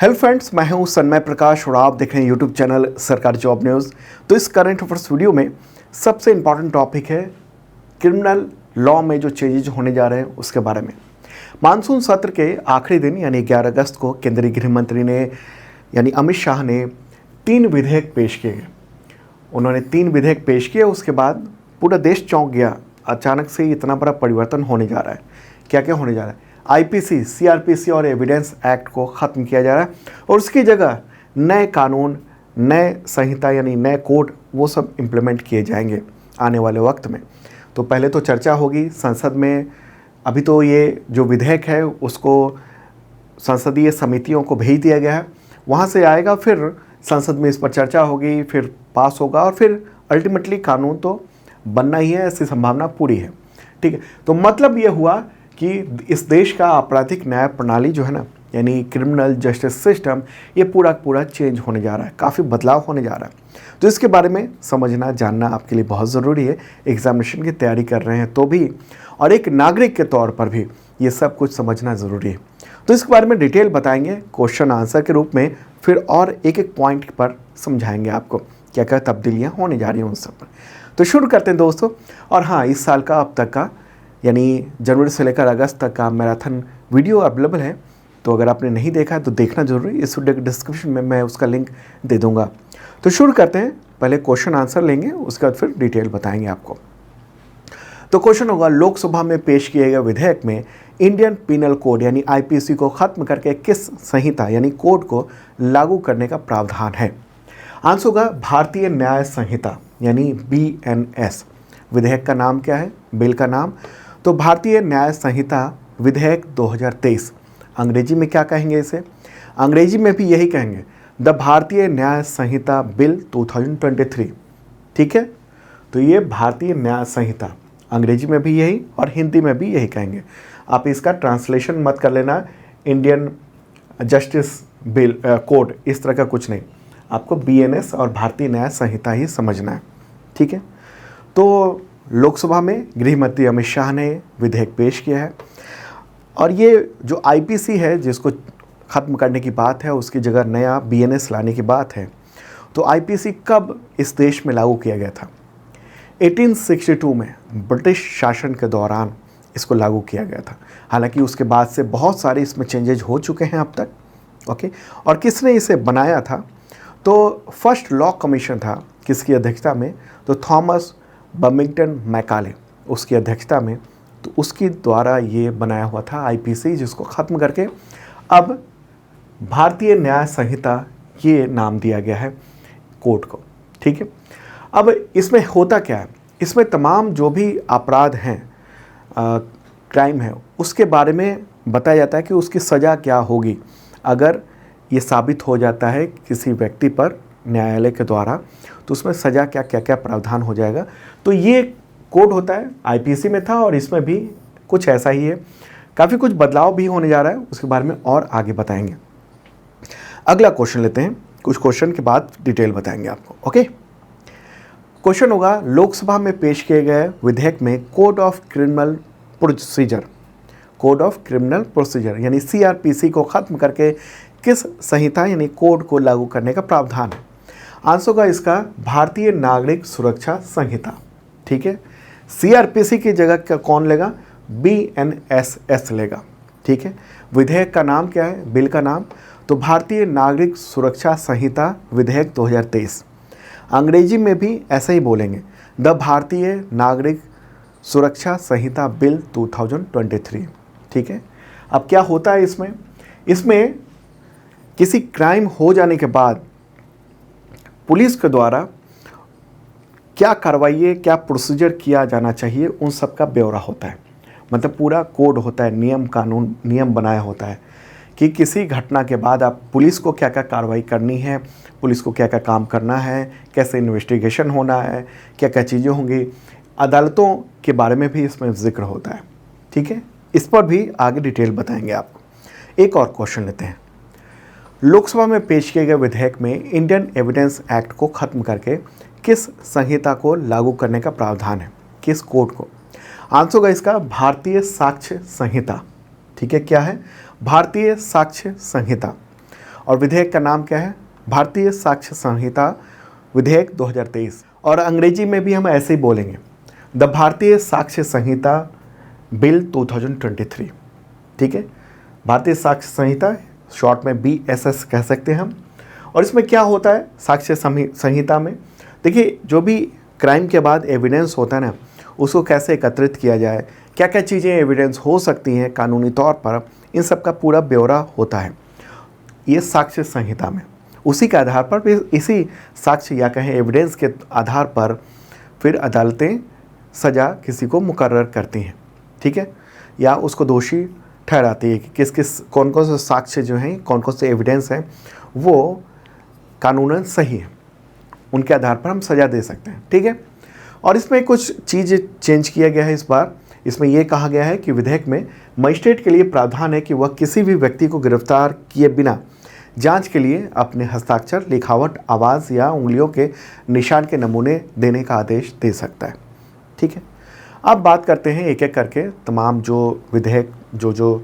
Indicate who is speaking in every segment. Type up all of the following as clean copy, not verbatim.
Speaker 1: Hello friends, मैं हूं सन्मय प्रकाश और आप देख रहे हैं यूट्यूब चैनल सरकारी जॉब न्यूज़। तो इस करंट अफेयर्स वीडियो में सबसे इम्पॉर्टेंट टॉपिक है क्रिमिनल लॉ में जो चेंजेज होने जा रहे हैं उसके बारे में। मानसून सत्र के आखिरी दिन यानी 11 अगस्त को केंद्रीय गृह मंत्री ने यानी अमित शाह ने 3 विधेयक पेश किए। उन्होंने 3 विधेयक पेश किए, उसके बाद पूरा देश चौंक गया। अचानक से इतना बड़ा परिवर्तन होने जा रहा है। क्या क्या होने जा रहा है? आईपीसी, सीआरपीसी और एविडेंस एक्ट को ख़त्म किया जा रहा है और उसकी जगह नए कानून, नए संहिता यानी नए कोड वो सब इम्प्लीमेंट किए जाएंगे आने वाले वक्त में। तो पहले तो चर्चा होगी संसद में। अभी तो ये जो विधेयक है उसको संसदीय समितियों को भेज दिया गया है, वहाँ से आएगा, फिर संसद में इस पर चर्चा होगी, फिर पास होगा और फिर अल्टीमेटली कानून तो बनना ही है, ऐसी संभावना पूरी है। ठीक है, तो मतलब ये हुआ कि इस देश का आपराधिक न्याय प्रणाली जो है ना, यानी क्रिमिनल जस्टिस सिस्टम, ये पूरा चेंज होने जा रहा है, काफ़ी बदलाव होने जा रहा है। तो इसके बारे में समझना जानना आपके लिए बहुत ज़रूरी है। एग्जामिनेशन की तैयारी कर रहे हैं तो भी, और एक नागरिक के तौर पर भी ये सब कुछ समझना ज़रूरी है। तो इसके बारे में डिटेल बताएंगे क्वेश्चन आंसर के रूप में, फिर और एक एक पॉइंट पर समझाएंगे आपको क्या क्या तब्दीलियाँ होने जा रही हैं उन सब पर। तो शुरू करते हैं दोस्तों। और हाँ, इस साल का अब तक का यानी जनवरी से लेकर अगस्त तक का मैराथन वीडियो अवेलेबल है, तो अगर आपने नहीं देखा है तो देखना जरूरी। इस वीडियो के डिस्क्रिप्शन में मैं उसका लिंक दे दूंगा। तो शुरू करते हैं, पहले क्वेश्चन आंसर लेंगे, उसके बाद फिर डिटेल बताएंगे आपको। तो क्वेश्चन होगा, लोकसभा में पेश किए गए विधेयक में इंडियन पीनल कोड यानी आईपीसी को खत्म करके किस संहिता यानी कोड को लागू करने का प्रावधान है? आंसर होगा भारतीय न्याय संहिता यानी BNS। विधेयक का नाम क्या है, बिल का नाम? तो भारतीय न्याय संहिता विधेयक 2023। अंग्रेजी में क्या कहेंगे इसे? अंग्रेजी में भी यही कहेंगे, द भारतीय न्याय संहिता बिल 2023। ठीक है, तो ये भारतीय न्याय संहिता अंग्रेजी में भी यही और हिंदी में भी यही कहेंगे। आप इसका ट्रांसलेशन मत कर लेना इंडियन जस्टिस बिल कोड, इस तरह का कुछ नहीं, आपको BNS और भारतीय न्याय संहिता ही समझना है। ठीक है, तो लोकसभा में गृह मंत्री अमित शाह ने विधेयक पेश किया है और ये जो आईपीसी है जिसको ख़त्म करने की बात है, उसकी जगह नया BNS लाने की बात है। तो आईपीसी कब इस देश में लागू किया गया था? 1862 में ब्रिटिश शासन के दौरान इसको लागू किया गया था। हालांकि उसके बाद से बहुत सारे इसमें चेंजेज हो चुके हैं अब तक। ओके, और किसने इसे बनाया था? तो फर्स्ट लॉ कमीशन था, किसकी अध्यक्षता में? तो थॉमस बर्मिंगटन मैकाले, उसकी अध्यक्षता में। तो उसके द्वारा ये बनाया हुआ था आईपीसी, जिसको ख़त्म करके अब भारतीय न्याय संहिता ये नाम दिया गया है कोड को। ठीक है, अब इसमें होता क्या है? इसमें तमाम जो भी अपराध हैं, क्राइम है, उसके बारे में बताया जाता है कि उसकी सज़ा क्या होगी अगर ये साबित हो जाता है किसी व्यक्ति पर न्यायालय के द्वारा, तो उसमें सज़ा क्या क्या क्या प्रावधान हो जाएगा। तो ये कोड होता है, आईपीसी में था और इसमें भी कुछ ऐसा ही है। काफ़ी कुछ बदलाव भी होने जा रहा है, उसके बारे में और आगे बताएंगे। अगला क्वेश्चन लेते हैं, कुछ क्वेश्चन के बाद डिटेल बताएंगे आपको। ओके, क्वेश्चन होगा, लोकसभा में पेश किए गए विधेयक में कोड ऑफ क्रिमिनल प्रोसीजर यानी CRPC को ख़त्म करके किस संहिता यानी कोड को लागू करने का प्रावधान है? आंसर होगा इसका भारतीय नागरिक सुरक्षा संहिता। ठीक है, CRPC की जगह कौन लेगा? BNSS लेगा। ठीक है, विधेयक का नाम क्या है, बिल का नाम? तो भारतीय नागरिक सुरक्षा संहिता विधेयक 2023। अंग्रेजी में भी ऐसा ही बोलेंगे, द भारतीय नागरिक सुरक्षा संहिता बिल 2023। ठीक है, अब क्या होता है इसमें किसी क्राइम हो जाने के बाद पुलिस के द्वारा क्या कार्रवाई, क्या प्रोसीजर किया जाना चाहिए, उन सब का ब्यौरा होता है। मतलब पूरा कोड होता है, नियम कानून, नियम बनाया होता है कि किसी घटना के बाद आप पुलिस को क्या क्या कार्रवाई करनी है, पुलिस को क्या क्या काम करना है, कैसे इन्वेस्टिगेशन होना है, क्या क्या चीज़ें होंगी। अदालतों के बारे में भी इसमें जिक्र होता है। ठीक है, इस पर भी आगे डिटेल बताएंगे आपको। एक और क्वेश्चन लेते हैं, लोकसभा में पेश किए गए विधेयक में इंडियन एविडेंस एक्ट को ख़त्म करके किस संहिता को लागू करने का प्रावधान है, किस कोड को? आंसर होगा इसका भारतीय साक्ष्य संहिता। ठीक है, क्या है? भारतीय साक्ष्य संहिता। और विधेयक का नाम क्या है? भारतीय साक्ष्य संहिता विधेयक 2023। और अंग्रेजी में भी हम ऐसे ही बोलेंगे, द भारतीय साक्ष्य संहिता बिल 2023। ठीक है, भारतीय साक्ष्य संहिता, शॉर्ट में BSS कह सकते हैं हम। और इसमें क्या होता है साक्ष्य संहिता में? देखिए, जो भी क्राइम के बाद एविडेंस होता है ना, उसको कैसे एकत्रित किया जाए, क्या क्या चीज़ें एविडेंस हो सकती हैं कानूनी तौर पर, इन सब का पूरा ब्यौरा होता है ये साक्ष्य संहिता में। उसी के आधार पर फिर इसी साक्ष्य या कहें एविडेंस के आधार पर फिर अदालतें सज़ा किसी को मुकर्रर करती हैं। ठीक है, या उसको दोषी ठहराती है कि किस किस कौन कौन से साक्ष्य जो हैं, कौन कौन से एविडेंस हैं वो कानूनन सही है, उनके आधार पर हम सज़ा दे सकते हैं। ठीक है, और इसमें कुछ चीज़ें चेंज किया गया है इस बार। इसमें यह कहा गया है कि विधेयक में मजिस्ट्रेट के लिए प्रावधान है कि वह किसी भी व्यक्ति को गिरफ्तार किए बिना जांच के लिए अपने हस्ताक्षर, लिखावट, आवाज़ या उंगलियों के निशान के नमूने देने का आदेश दे सकता है। ठीक है, अब बात करते हैं एक एक करके तमाम जो विधेयक जो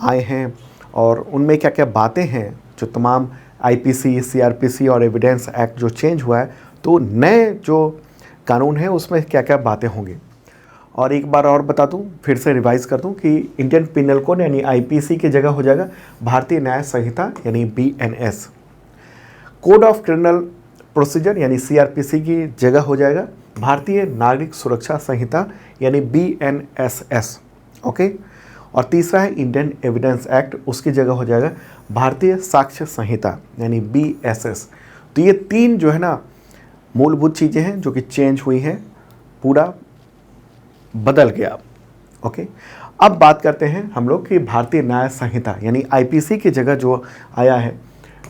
Speaker 1: आए हैं और उनमें क्या क्या बातें हैं। जो तमाम IPC, CRPC और एविडेंस एक्ट जो चेंज हुआ है, तो नए जो कानून है उसमें क्या क्या बातें होंगी। और एक बार और बता दूं, फिर से रिवाइज कर दूं कि इंडियन पिनल कोड यानी IPC की जगह हो जाएगा भारतीय न्याय संहिता यानी BNS। Code of criminal procedure यानी CRPC की जगह हो जाएगा भारतीय नागरिक सुरक्षा संहिता यानी BNSS। ओके, और तीसरा है इंडियन एविडेंस एक्ट, उसकी जगह हो जाएगा भारतीय साक्ष्य संहिता यानी BSS। तो ये तीन जो है ना मूलभूत चीज़ें हैं जो कि चेंज हुई हैं, पूरा बदल गया। ओके, अब बात करते हैं हम लोग कि भारतीय न्याय संहिता यानी IPC की जगह जो आया है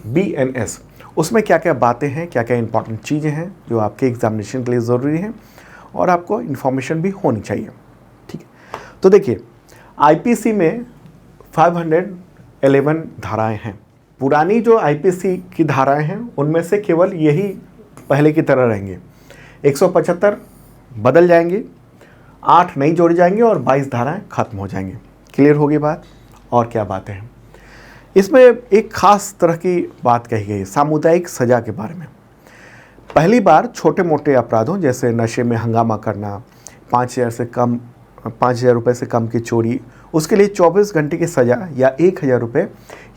Speaker 1: BNS, उसमें क्या क्या बातें हैं, क्या क्या इंपॉर्टेंट चीज़ें हैं जो आपके एग्जामिनेशन के लिए ज़रूरी हैं और आपको इन्फॉर्मेशन भी होनी चाहिए। ठीक है, तो देखिए IPC में 511 धाराएं हैं। पुरानी जो IPC की धाराएं हैं उनमें से केवल यही पहले की तरह रहेंगे, 175 बदल जाएंगे, 8 नई जोड़ी जाएंगी और 22 धाराएं खत्म हो जाएंगी। क्लियर होगी बात? और क्या बातें हैं इसमें? एक खास तरह की बात कही गई सामुदायिक सजा के बारे में। पहली बार छोटे मोटे अपराधों जैसे नशे में हंगामा करना, 5,000 रुपये से कम की चोरी, उसके लिए 24 घंटे की सज़ा या 1,000 रुपये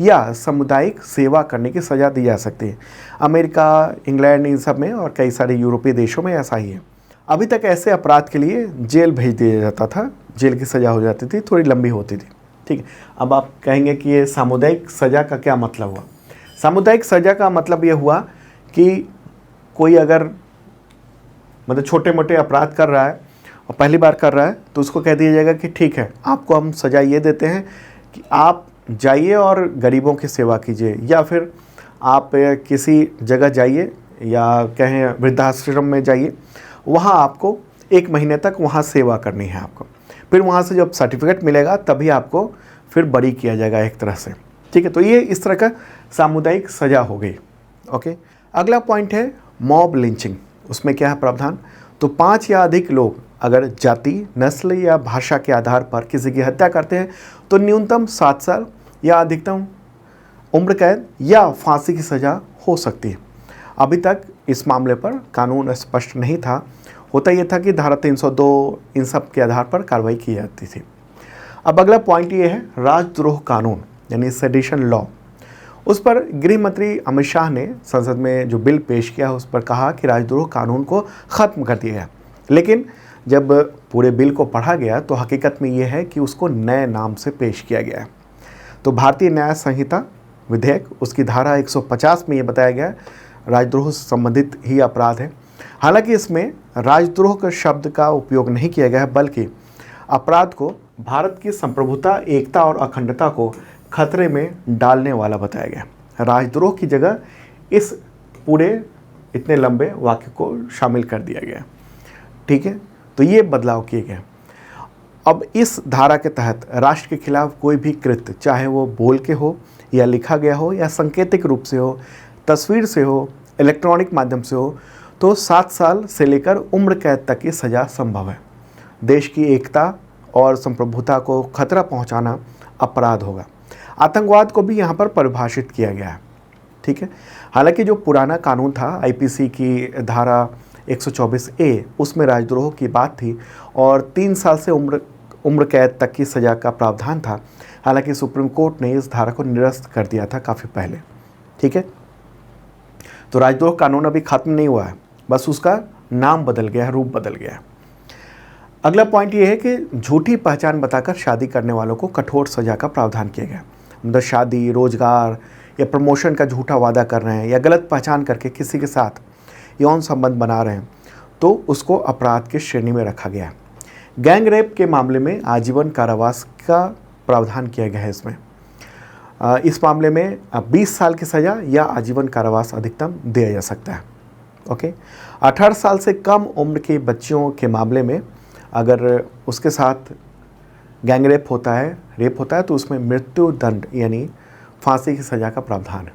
Speaker 1: या सामुदायिक सेवा करने की सज़ा दी जा सकती है। अमेरिका, इंग्लैंड, इन सब में और कई सारे यूरोपीय देशों में ऐसा ही है। अभी तक ऐसे अपराध के लिए जेल भेज दिया जाता था, जेल की सज़ा हो जाती थी, थोड़ी लंबी होती थी। ठीक है, अब आप कहेंगे कि ये सामुदायिक सज़ा का क्या मतलब हुआ? सामुदायिक सज़ा का मतलब ये हुआ कि कोई अगर मतलब छोटे मोटे अपराध कर रहा है और पहली बार कर रहा है तो उसको कह दिया जाएगा कि ठीक है, आपको हम सज़ा ये देते हैं कि आप जाइए और गरीबों की सेवा कीजिए, या फिर आप किसी जगह जाइए या कहें वृद्धाश्रम में जाइए, वहाँ आपको 1 महीने तक वहाँ सेवा करनी है आपको। फिर वहाँ से जब सर्टिफिकेट मिलेगा तभी आपको फिर बरी किया जाएगा एक तरह से। ठीक है, तो ये इस तरह का सामुदायिक सज़ा हो गई। ओके, अगला पॉइंट है मॉब लिंचिंग। उसमें क्या है प्रावधान? तो 5 या अधिक लोग अगर जाति, नस्ल या भाषा के आधार पर किसी की हत्या करते हैं तो न्यूनतम 7 साल या अधिकतम उम्र कैद या फांसी की सज़ा हो सकती है। अभी तक इस मामले पर कानून स्पष्ट नहीं था। होता यह था कि धारा 302 इन सब के आधार पर कार्रवाई की जाती थी। अब अगला पॉइंट ये है राजद्रोह कानून यानी सेडिशन लॉ। उस पर गृह मंत्री अमित शाह ने संसद में जो बिल पेश किया उस पर कहा कि राजद्रोह कानून को ख़त्म कर दिया गया। लेकिन जब पूरे बिल को पढ़ा गया तो हकीकत में ये है कि उसको नए नाम से पेश किया गया है। तो भारतीय न्याय संहिता विधेयक उसकी धारा 150 में ये बताया गया राजद्रोह संबंधित ही अपराध है। हालांकि इसमें राजद्रोह के शब्द का उपयोग नहीं किया गया है, बल्कि अपराध को भारत की संप्रभुता, एकता और अखंडता को खतरे में डालने वाला बताया गया। राजद्रोह की जगह इस पूरे इतने लंबे वाक्य को शामिल कर दिया गया। ठीक है, तो ये बदलाव किए गए। अब इस धारा के तहत राष्ट्र के खिलाफ कोई भी कृत्य, चाहे वो बोल के हो या लिखा गया हो या सांकेतिक रूप से हो, तस्वीर से हो, इलेक्ट्रॉनिक माध्यम से हो, तो 7 साल से लेकर उम्र कैद तक की सज़ा संभव है। देश की एकता और संप्रभुता को खतरा पहुंचाना अपराध होगा। आतंकवाद को भी यहाँ पर परिभाषित किया गया है। ठीक है। हालांकि जो पुराना कानून था आईपीसी की धारा 124A, उसमें राजद्रोह की बात थी और 3 साल से उम्र कैद तक की सज़ा का प्रावधान था। हालांकि सुप्रीम कोर्ट ने इस धारा को निरस्त कर दिया था काफ़ी पहले, ठीक है। तो राजद्रोह कानून अभी खत्म नहीं हुआ है, बस उसका नाम बदल गया है, रूप बदल गया है। अगला पॉइंट ये है कि झूठी पहचान बताकर शादी करने वालों को कठोर सज़ा का प्रावधान किया गया। मतलब शादी, रोजगार या प्रमोशन का झूठा वादा कर रहे हैं या गलत पहचान करके किसी के साथ यौन संबंध बना रहे हैं तो उसको अपराध की श्रेणी में रखा गया है। गैंग रेप के मामले में आजीवन कारावास का प्रावधान किया गया है इसमें। इस मामले में 20 साल की सज़ा या आजीवन कारावास अधिकतम दिया जा सकता है। ओके। 18 साल से कम उम्र के बच्चियों के मामले में अगर उसके साथ गैंग रेप होता है तो उसमें मृत्यु दंड यानी फांसी की सज़ा का प्रावधान है।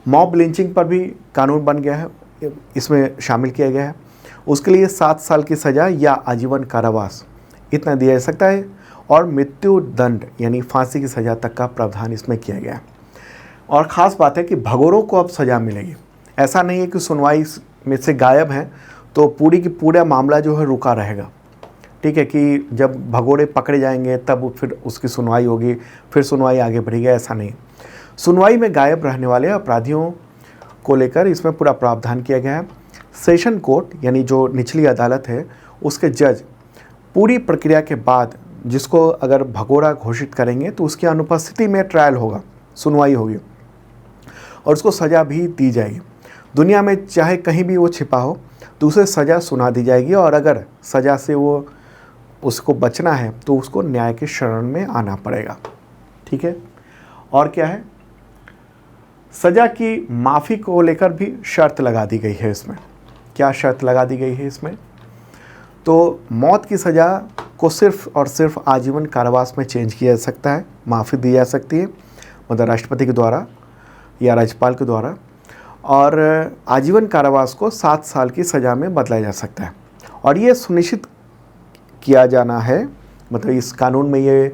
Speaker 1: मॉब लिंचिंग पर भी कानून बन गया है, इसमें शामिल किया गया है। उसके लिए 7 साल की सज़ा या आजीवन कारावास इतना दिया जा सकता है और मृत्यु दंड यानी फांसी की सज़ा तक का प्रावधान इसमें किया गया है। और ख़ास बात है कि भगोड़ों को अब सज़ा मिलेगी। ऐसा नहीं है कि सुनवाई में से गायब हैं तो पूरी की पूरा मामला जो है रुका रहेगा, ठीक है, कि जब भगोड़े पकड़े जाएंगे तब फिर उसकी सुनवाई होगी, फिर सुनवाई आगे बढ़ेगी, ऐसा नहीं। सुनवाई में गायब रहने वाले अपराधियों को लेकर इसमें पूरा प्रावधान किया गया है। सेशन कोर्ट यानी जो निचली अदालत है उसके जज पूरी प्रक्रिया के बाद जिसको अगर भगोड़ा घोषित करेंगे तो उसकी अनुपस्थिति में ट्रायल होगा, सुनवाई होगी और उसको सज़ा भी दी जाएगी। दुनिया में चाहे कहीं भी वो छिपा हो तो उसे सज़ा सुना दी जाएगी और अगर सज़ा से वो उसको बचना है तो उसको न्याय के शरण में आना पड़ेगा, ठीक है। और क्या है, सज़ा की माफ़ी को लेकर भी शर्त लगा दी गई है इसमें। क्या शर्त लगा दी गई है इसमें? तो मौत की सज़ा को सिर्फ और सिर्फ आजीवन कारावास में चेंज किया जा सकता है, माफ़ी दी जा सकती है, मतलब राष्ट्रपति के द्वारा या राज्यपाल के द्वारा, और आजीवन कारावास को 7 साल की सज़ा में बदला जा सकता है। और ये सुनिश्चित किया जाना है, मतलब इस कानून में, ये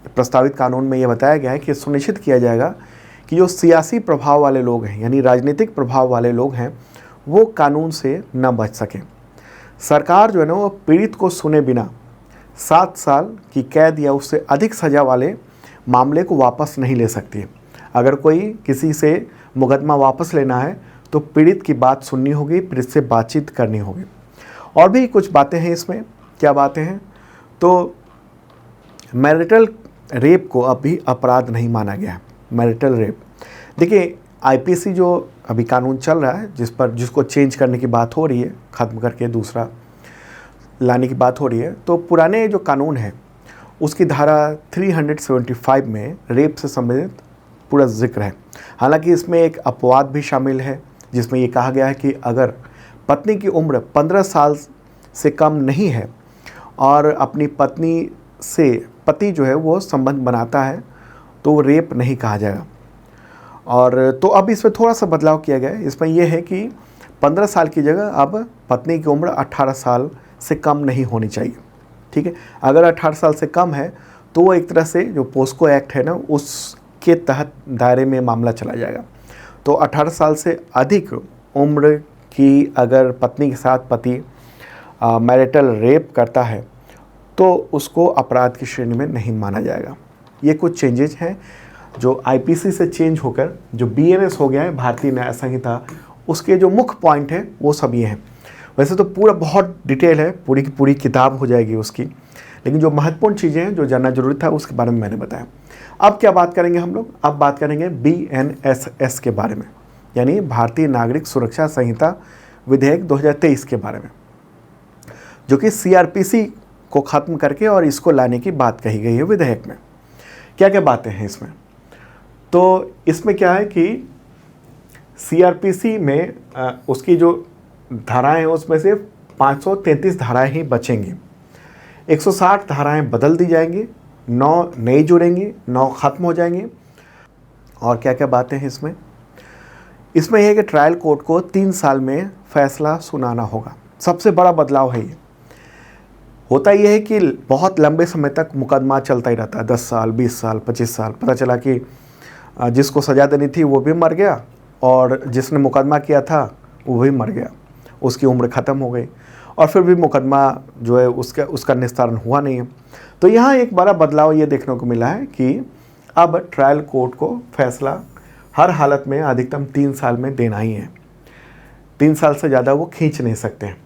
Speaker 1: प्रस्तावित कानून में ये बताया गया है कि सुनिश्चित किया जाएगा कि जो सियासी प्रभाव वाले लोग हैं यानी राजनीतिक प्रभाव वाले लोग हैं वो कानून से न बच सकें। सरकार जो है ना वो पीड़ित को सुने बिना 7 साल की कैद या उससे अधिक सज़ा वाले मामले को वापस नहीं ले सकती। अगर कोई किसी से मुकदमा वापस लेना है तो पीड़ित की बात सुननी होगी, पीड़ित से बातचीत करनी होगी। और भी कुछ बातें हैं इसमें। क्या बातें हैं? तो मैरिटल रेप को अभी अपराध नहीं माना गया है। मैरिटल रेप, देखिए आईपीसी जो अभी कानून चल रहा है जिसको चेंज करने की बात हो रही है, ख़त्म करके दूसरा लाने की बात हो रही है, तो पुराने जो कानून है उसकी धारा 375 में रेप से संबंधित पूरा जिक्र है। हालांकि इसमें एक अपवाद भी शामिल है जिसमें ये कहा गया है कि अगर पत्नी की उम्र 15 साल से कम नहीं है और अपनी पत्नी से पति जो है वो संबंध बनाता है तो रेप नहीं कहा जाएगा। और तो अब इसमें थोड़ा सा बदलाव किया गया है। इसमें यह है कि 15 साल की जगह अब पत्नी की उम्र 18 साल से कम नहीं होनी चाहिए, ठीक है। अगर 18 साल से कम है तो वो एक तरह से जो पोस्को एक्ट है ना उसके तहत दायरे में मामला चला जाएगा। तो 18 साल से अधिक उम्र की अगर पत्नी के साथ पति मैरिटल रेप करता है तो उसको अपराध की श्रेणी में नहीं माना जाएगा। ये कुछ चेंजेज हैं जो आईपीसी से चेंज होकर जो बीएनएस हो गया है, भारतीय न्याय संहिता, उसके जो मुख्य पॉइंट हैं वो सब ये हैं। वैसे तो पूरा बहुत डिटेल है, पूरी की पूरी किताब हो जाएगी उसकी, लेकिन जो महत्वपूर्ण चीज़ें हैं जो जानना जरूरी था उसके बारे में मैंने बताया। अब क्या बात करेंगे हम लोग? अब बात करेंगे बीएनएसएस के बारे में, यानी भारतीय नागरिक सुरक्षा संहिता विधेयक 2023 के बारे में, जो कि सीआरपीसी को ख़त्म करके और इसको लाने की बात कही गई है विधेयक में। क्या क्या बातें हैं इसमें? तो इसमें क्या है कि सीआरपीसी में उसकी जो धाराएं हैं उसमें से 533 धाराएं ही बचेंगी, 160 धाराएं बदल दी जाएंगी, 9 नई जुड़ेंगी, 9 ख़त्म हो जाएंगी। और क्या क्या बातें हैं इसमें? इसमें यह है कि ट्रायल कोर्ट को 3 साल में फैसला सुनाना होगा। सबसे बड़ा बदलाव है ये। होता यह है कि बहुत लंबे समय तक मुकदमा चलता ही रहता है, 10 साल, 20 साल, 25 साल। पता चला कि जिसको सज़ा देनी थी वो भी मर गया, और जिसने मुकदमा किया था वो भी मर गया, उसकी उम्र ख़त्म हो गई, और फिर भी मुकदमा जो है उसका निस्तारण हुआ नहीं है। तो यहाँ एक बड़ा बदलाव ये देखने को मिला है कि अब ट्रायल कोर्ट को फैसला हर हालत में अधिकतम 3 साल में देना ही है। 3 साल से ज़्यादा वो खींच नहीं सकते हैं।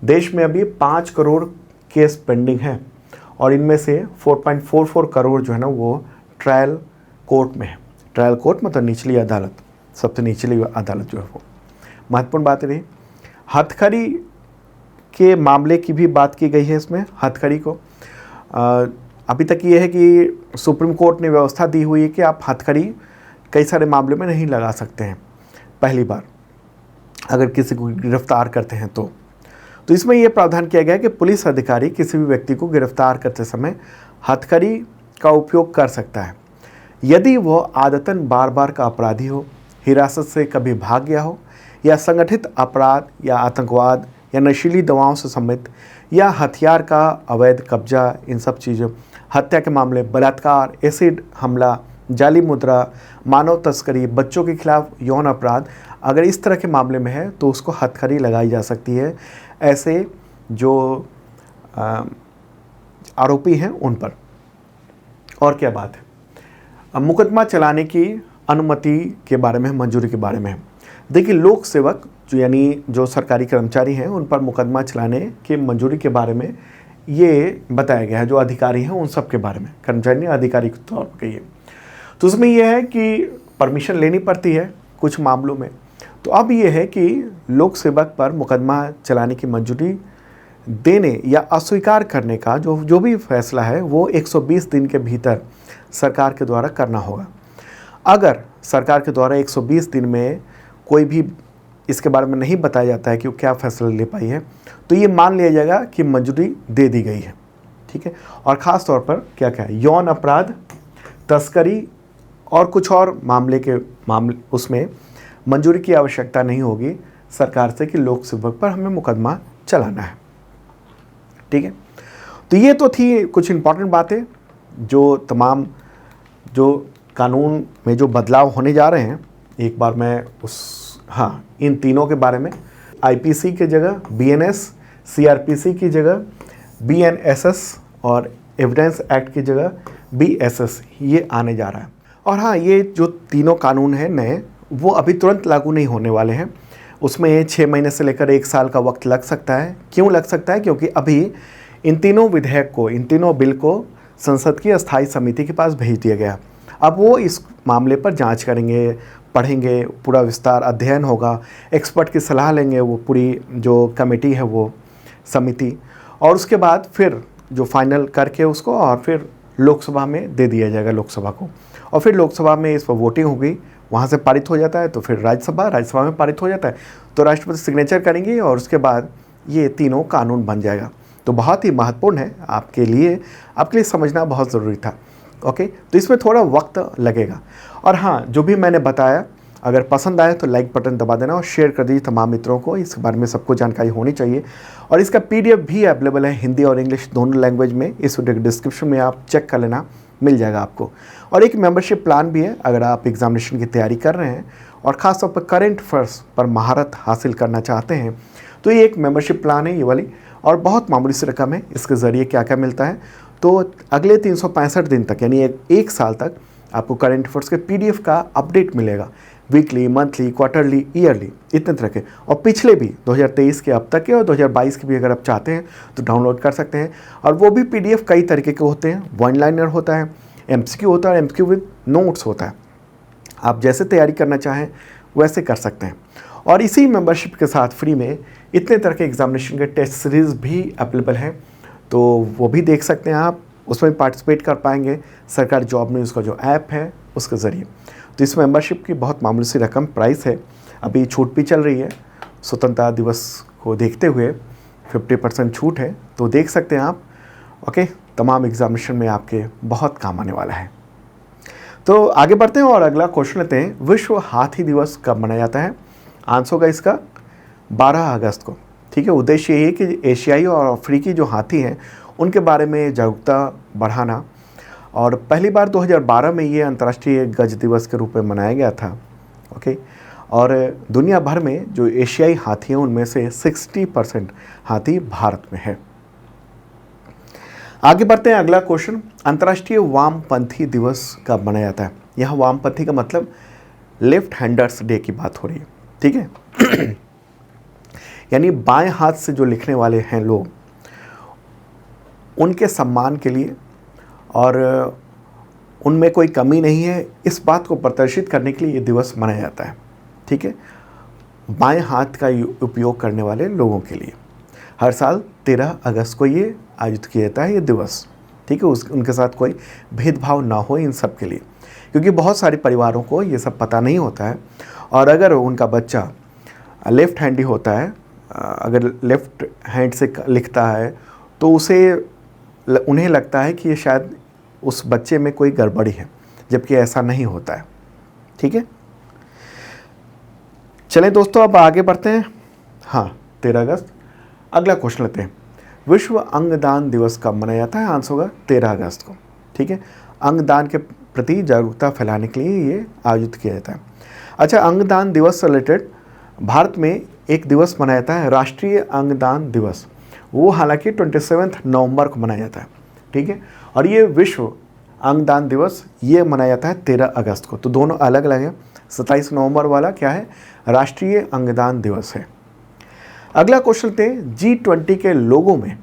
Speaker 1: देश में अभी 5 करोड़ केस पेंडिंग हैं, और इनमें से 4.44 करोड़ जो है ना वो ट्रायल कोर्ट में है। ट्रायल कोर्ट मतलब निचली अदालत, सबसे निचली अदालत जो है वो। महत्वपूर्ण बात रही, हथकड़ी के मामले की भी बात की गई है इसमें। हथकड़ी को अभी तक ये है कि सुप्रीम कोर्ट ने व्यवस्था दी हुई है कि आप हथकड़ी कई सारे मामले में नहीं लगा सकते हैं पहली बार, अगर किसी को गिरफ्तार करते हैं तो इसमें यह प्रावधान किया गया है कि पुलिस अधिकारी किसी भी व्यक्ति को गिरफ्तार करते समय हथकड़ी का उपयोग कर सकता है यदि वह आदतन बार बार का अपराधी हो, हिरासत से कभी भाग गया हो, या संगठित अपराध या आतंकवाद या नशीली दवाओं से संबंधित, या हथियार का अवैध कब्जा, इन सब चीज़ों, हत्या के मामले, बलात्कार, एसिड हमला, जाली मुद्रा, मानव तस्करी, बच्चों के खिलाफ यौन अपराध, अगर इस तरह के मामले में है तो उसको हथकड़ी लगाई जा सकती है ऐसे जो आरोपी हैं उन पर। और क्या बात है, अब मुकदमा चलाने की अनुमति के बारे में, मंजूरी के बारे में देखिए, लोक सेवक जो यानी जो सरकारी कर्मचारी हैं उन पर मुकदमा चलाने की मंजूरी के बारे में ये बताया गया है। जो अधिकारी हैं उन सब के बारे में, कर्मचारी अधिकारी के तौर पर कहिए, तो उसमें यह है कि परमिशन लेनी पड़ती है कुछ मामलों में। तो अब ये है कि लोक सेवक पर मुकदमा चलाने की मंजूरी देने या अस्वीकार करने का जो भी फैसला है वो 120 दिन के भीतर सरकार के द्वारा करना होगा। अगर सरकार के द्वारा 120 दिन में कोई भी इसके बारे में नहीं बताया जाता है कि वो क्या फैसला ले पाई है, तो ये मान लिया जाएगा कि मंजूरी दे दी गई है। ठीक है, और ख़ास तौर पर क्या क्या है, यौन अपराध, तस्करी और कुछ और मामले उसमें मंजूरी की आवश्यकता नहीं होगी सरकार से कि लोक सेवक पर हमें मुकदमा चलाना है। ठीक है, तो ये तो थी कुछ इम्पॉर्टेंट बातें जो तमाम जो कानून में जो बदलाव होने जा रहे हैं। एक बार मैं इन तीनों के बारे में, आईपीसी की जगह बीएनएस, सीआरपीसी की जगह बीएनएसएस और एविडेंस एक्ट की जगह बीएसएस ये आने जा रहा है। और हाँ, ये जो तीनों कानून हैं नए, वो अभी तुरंत लागू नहीं होने वाले हैं। उसमें 6 महीने से लेकर 1 साल का वक्त लग सकता है। क्यों लग सकता है? क्योंकि अभी इन तीनों विधेयक को, इन तीनों बिल को संसद की अस्थायी समिति के पास भेज दिया गया। अब वो इस मामले पर जांच करेंगे, पढ़ेंगे, पूरा विस्तार अध्ययन होगा, एक्सपर्ट की सलाह लेंगे, वो पूरी जो कमेटी है वो समिति, और उसके बाद फिर जो फाइनल करके उसको और फिर लोकसभा में दे दिया जाएगा लोकसभा को, और फिर लोकसभा में इस पर वोटिंग होगी, वहाँ से पारित हो जाता है तो फिर राज्यसभा में पारित हो जाता है तो राष्ट्रपति सिग्नेचर करेंगे और उसके बाद ये तीनों कानून बन जाएगा। तो बहुत ही महत्वपूर्ण है आपके लिए समझना बहुत ज़रूरी था। ओके, तो इसमें थोड़ा वक्त लगेगा। और हाँ, जो भी मैंने बताया अगर पसंद आए तो लाइक बटन दबा देना और शेयर कर दीजिए तमाम मित्रों को। इस बारे में सबको जानकारी होनी चाहिए। और इसका पीडीएफ भी अवेलेबल है हिंदी और इंग्लिश दोनों लैंग्वेज में। इस वीडियो के डिस्क्रिप्शन में आप चेक कर लेना, मिल जाएगा आपको। और एक मेंबरशिप प्लान भी है अगर आप एग्जामिनेशन की तैयारी कर रहे हैं और ख़ासतौर पर करंट अफेयर्स पर महारत हासिल करना चाहते हैं तो ये एक मेंबरशिप प्लान है ये वाली, और बहुत मामूली सी रकम है। इसके ज़रिए क्या क्या मिलता है, तो अगले 365 दिन तक यानी एक साल तक आपको करंट अफेयर्स के पीडीएफ का अपडेट मिलेगा, वीकली, मंथली, क्वार्टरली, ईयरली, इतने तरह के। और पिछले भी 2023 के अब तक के और 2022 के भी अगर आप चाहते हैं तो डाउनलोड कर सकते हैं। और वो भी पीडीएफ कई तरीके के होते हैं, वन लाइनर होता है, एमसीक्यू होता है, एमसीक्यू विद नोट्स होता है। आप जैसे तैयारी करना चाहें वैसे कर सकते हैं। और इसी मेंबरशिप के साथ फ्री में इतने तरह के एग्जामिनेशन के टेस्ट सीरीज़ भी अवेलेबल हैं, तो वो भी देख सकते हैं आप, उसमें पार्टिसिपेट कर पाएंगे सरकारी जॉब न्यूज़ का जो ऐप है उसके ज़रिए। तो इस मेंबरशिप की बहुत मामूली सी रकम प्राइस है, अभी छूट भी चल रही है, स्वतंत्रता दिवस को देखते हुए 50% छूट है, तो देख सकते हैं आप। ओके, तमाम एग्जामिनेशन में आपके बहुत काम आने वाला है। तो आगे बढ़ते हैं और अगला क्वेश्चन लेते हैं, विश्व हाथी दिवस कब मनाया जाता है? आंसर होगा इसका 12 अगस्त को। ठीक है, उद्देश्य ये है कि एशियाई और अफ्रीकी जो हाथी हैं उनके बारे में जागरूकता बढ़ाना और पहली बार 2012 में ये अंतर्राष्ट्रीय गज दिवस के रूप में मनाया गया था। ओके, और दुनिया भर में जो एशियाई हाथी हैं उनमें से 60% हाथी भारत में है। आगे बढ़ते हैं, अगला क्वेश्चन, अंतर्राष्ट्रीय वामपंथी दिवस कब मनाया जाता है? यहाँ वामपंथी का मतलब लेफ्ट हैंडर्स डे की बात हो रही है, ठीक है। यानी बाएं हाथ से जो लिखने वाले हैं लोग, उनके सम्मान के लिए और उनमें कोई कमी नहीं है, इस बात को प्रदर्शित करने के लिए ये दिवस मनाया जाता है, ठीक है। बाएं हाथ का उपयोग करने वाले लोगों के लिए हर साल 13 अगस्त को ये आयोजित किया जाता है ये दिवस, ठीक है। उनके साथ कोई भेदभाव ना हो इन सब के लिए, क्योंकि बहुत सारे परिवारों को ये सब पता नहीं होता है, और अगर उनका बच्चा लेफ्ट हैंडी होता है, अगर लेफ्ट हैंड से लिखता है तो उन्हें लगता है कि ये शायद उस बच्चे में कोई गड़बड़ी है, जबकि ऐसा नहीं होता है, ठीक है। चलें दोस्तों, अब आगे बढ़ते हैं। हाँ, 13 अगस्त। अगला क्वेश्चन लेते हैं, विश्व अंगदान दिवस कब मनाया जाता है? आंसर होगा 13 अगस्त को, ठीक है। अंगदान के प्रति जागरूकता फैलाने के लिए ये आयोजित किया जाता है। अच्छा, अंगदान दिवस से रिलेटेड भारत में एक दिवस मनाया जाता है, राष्ट्रीय अंगदान दिवस। वो हालांकि 27 नवंबर को मनाया जाता है, ठीक है। और ये विश्व अंगदान दिवस ये मनाया जाता है 13 अगस्त को, तो दोनों अलग अलग हैं। 27 नवंबर वाला क्या है? राष्ट्रीय अंगदान दिवस है। अगला क्वेश्चन थे, G20 के लोगों में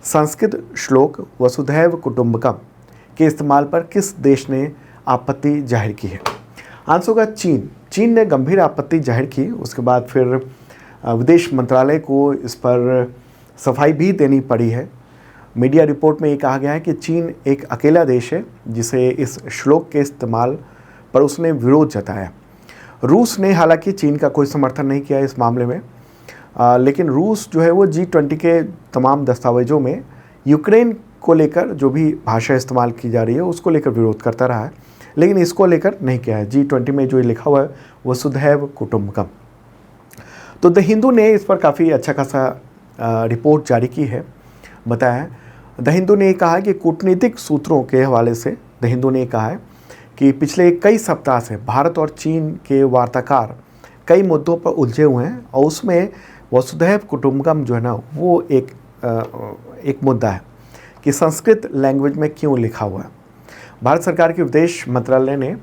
Speaker 1: संस्कृत श्लोक वसुधैव कुटुंबकम के इस्तेमाल पर किस देश ने आपत्ति जाहिर की है? आंसर होगा चीन। चीन ने गंभीर आपत्ति जाहिर की, उसके बाद फिर विदेश मंत्रालय को इस पर सफाई भी देनी पड़ी है। मीडिया रिपोर्ट में ये कहा गया है कि चीन एक अकेला देश है जिसे इस श्लोक के इस्तेमाल पर उसने विरोध जताया। रूस ने हालांकि चीन का कोई समर्थन नहीं किया इस मामले में, लेकिन रूस जो है वो G20 के तमाम दस्तावेजों में यूक्रेन को लेकर जो भी भाषा इस्तेमाल की जा रही है उसको लेकर विरोध करता रहा है, लेकिन इसको लेकर नहीं किया है। G20 में जो लिखा हुआ है वसुधैव कुटुंबकम। तो द हिंदू ने इस पर काफ़ी अच्छा खासा रिपोर्ट जारी की है, बताया है। द हिंदू ने कहा कि कूटनीतिक सूत्रों के हवाले से द हिंदू ने कहा है कि पिछले कई सप्ताह से भारत और चीन के वार्ताकार कई मुद्दों पर उलझे हुए हैं, और उसमें वसुधैव कुटुंबकम जो है ना वो एक मुद्दा है कि संस्कृत लैंग्वेज में क्यों लिखा हुआ है। भारत सरकार के विदेश मंत्रालय ने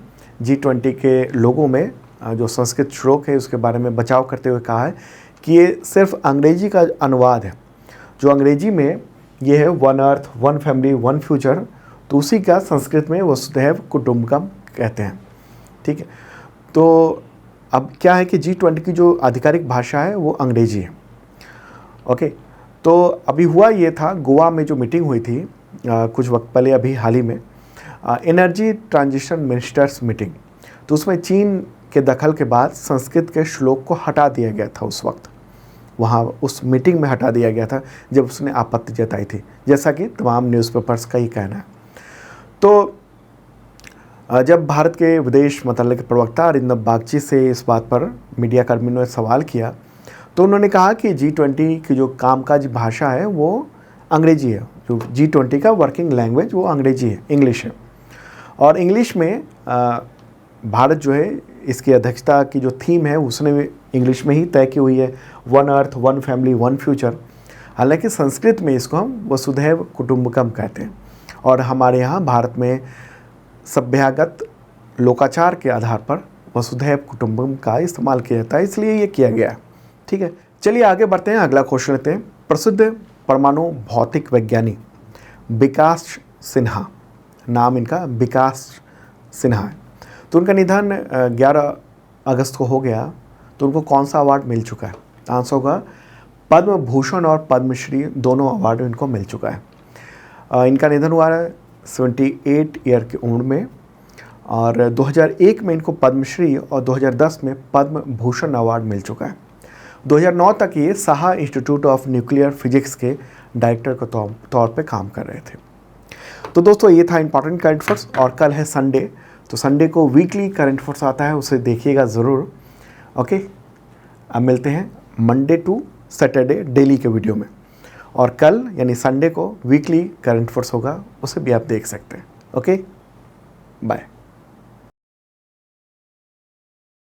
Speaker 1: G20 के लोगों में जो संस्कृत श्लोक है उसके बारे में बचाव करते हुए कहा है कि ये सिर्फ अंग्रेजी का अनुवाद है। जो अंग्रेजी में ये है one earth one family one future, तो उसी का संस्कृत में वसुधैव कुटुंबकम कहते हैं, ठीक है। तो अब क्या है कि G20 की जो आधिकारिक भाषा है वो अंग्रेजी है, ओके। तो अभी हुआ ये था, गोवा में जो मीटिंग हुई थी कुछ वक्त पहले, अभी हाल ही में एनर्जी ट्रांजिशन मिनिस्टर्स मीटिंग, तो उसमें चीन के दखल के बाद संस्कृत के श्लोक को हटा दिया गया था। उस वक्त वहाँ उस मीटिंग में हटा दिया गया था जब उसने आपत्ति जताई थी, जैसा कि तमाम न्यूज़पेपर्स का ही कहना है। तो जब भारत के विदेश मंत्रालय के प्रवक्ता अरिंदम बागची से इस बात पर मीडिया कर्मियों ने सवाल किया, तो उन्होंने कहा कि G20 की जो कामकाजी भाषा है वो अंग्रेजी है। जो G20 का वर्किंग लैंग्वेज वो अंग्रेजी है, इंग्लिश है, और इंग्लिश में भारत जो है इसकी अध्यक्षता की जो थीम है उसने भी इंग्लिश में ही तय की हुई है, one earth one family one future. हालांकि संस्कृत में इसको हम वसुधैव कुटुंबकम कहते हैं, और हमारे यहाँ भारत में सभ्यागत लोकाचार के आधार पर वसुधैव कुटुंबकम का इस्तेमाल किया जाता है, इसलिए ये किया गया है, ठीक है। चलिए आगे बढ़ते हैं, अगला क्वेश्चन लेते हैं। प्रसिद्ध परमाणु भौतिक वैज्ञानिक विकास सिन्हा, नाम इनका विकास सिन्हा है, तो उनका निधन 11 अगस्त को हो गया। तो उनको कौन सा अवार्ड मिल चुका है? आंसर होगा पद्म भूषण और पद्मश्री, दोनों अवार्ड इनको मिल चुका है। इनका निधन हुआ है 78 ईयर की उम्र में, और 2001 में इनको पद्मश्री और 2010 में पद्म भूषण अवार्ड मिल चुका है। 2009 तक ये Saha institute of nuclear physics के डायरेक्टर के तौर पे काम कर रहे थे। तो दोस्तों ये था इंपॉर्टेंट करंट अफेयर्स, और कल है संडे, तो संडे को वीकली करंट अफेयर्स आता है, उसे देखिएगा ज़रूर, ओके। अब मिलते हैं मंडे टू सैटरडे डेली के वीडियो में, और कल यानी संडे को वीकली करंट अफेयर्स होगा, उसे भी आप देख सकते हैं। Okay, bye.